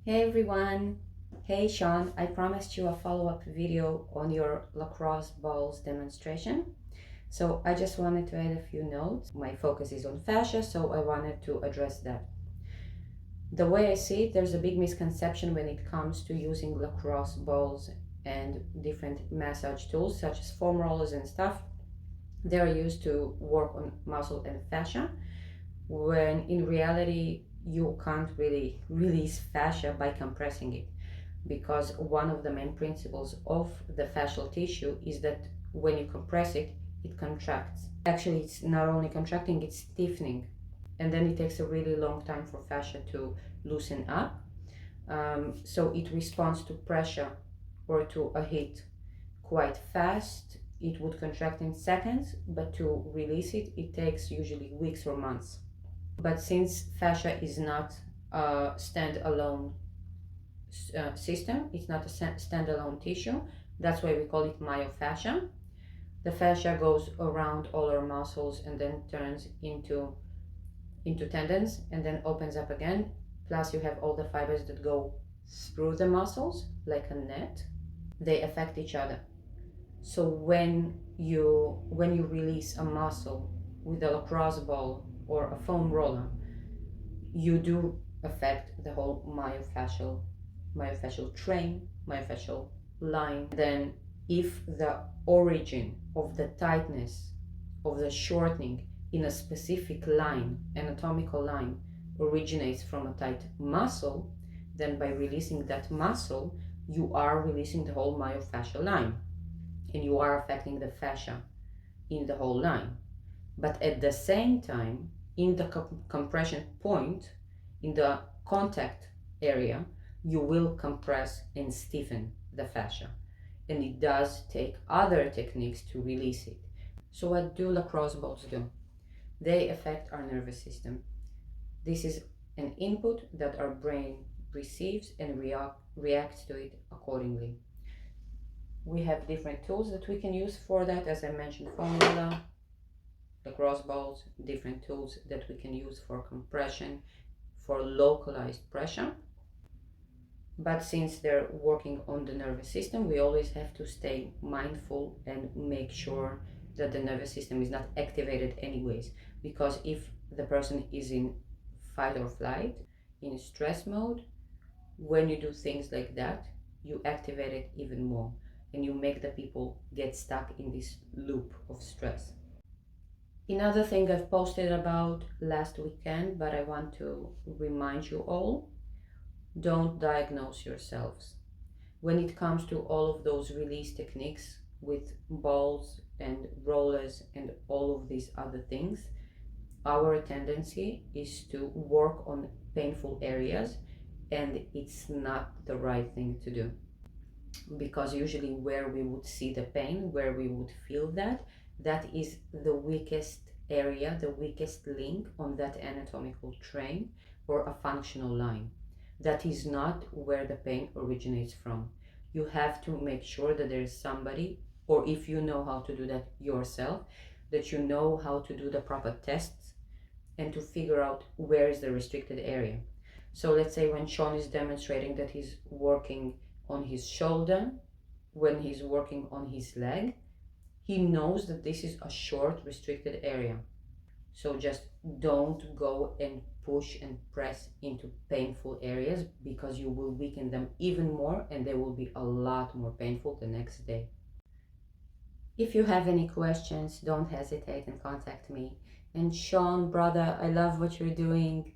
Hey everyone! Hey Sean, I promised you a follow-up video on your lacrosse balls demonstration. So I just wanted to add a few notes. My focus is on fascia, so I wanted to address that. The way I see it, there's a big misconception when it comes to using lacrosse balls and different massage tools such as foam rollers and stuff. They're used to work on muscle and fascia, when in reality you can't really release fascia by compressing it, because one of the main principles of the fascial tissue is that when you compress it, it contracts. Actually, it's not only contracting, it's stiffening, and then it takes a really long time for fascia to loosen up. So it responds to pressure or to a heat quite fast. It would contract in seconds, but to release it, it takes usually weeks or months. But since fascia is not a standalone system, it's not a standalone tissue, that's why we call it myofascia. The fascia goes around all our muscles and then turns into tendons and then opens up again. Plus you have all the fibers that go through the muscles like a net. They affect each other. So when you release a muscle with a lacrosse ball or a foam roller, you do affect the whole myofascial train, myofascial line. Then if the origin of the tightness, of the shortening in a specific line, anatomical line, originates from a tight muscle, then by releasing that muscle, you are releasing the whole myofascial line and you are affecting the fascia in the whole line. But at the same time, in the compression point, in the contact area, you will compress and stiffen the fascia. And it does take other techniques to release it. So what do lacrosse balls do? They affect our nervous system. This is an input that our brain receives and reacts to it accordingly. We have different tools that we can use for that, as I mentioned, foam roller, lacrosse balls, different tools that we can use for compression, for localized pressure. But since they're working on the nervous system, we always have to stay mindful and make sure that the nervous system is not activated anyways, because if the person is in fight or flight, in stress mode, when you do things like that, you activate it even more and you make the people get stuck in this loop of stress. Another thing I've posted about last weekend, but I want to remind you all, don't diagnose yourselves. When it comes to all of those release techniques with balls and rollers and all of these other things, our tendency is to work on painful areas, and it's not the right thing to do. Because usually where we would see the pain, where we would feel that is the weakest area, the weakest link on that anatomical train or a functional line. That is not where the pain originates from. You have to make sure that there is somebody, or if you know how to do that yourself, that you know how to do the proper tests and to figure out where is the restricted area. So let's say when Sean is demonstrating that he's working on his shoulder, when he's working on his leg, he knows that this is a short restricted area. So just don't go and push and press into painful areas, because you will weaken them even more and they will be a lot more painful the next day. If you have any questions, don't hesitate and contact me. And Sean, brother, I love what you're doing.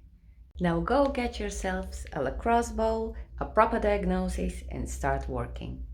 Now go get yourselves a lacrosse ball, a proper diagnosis, and start working.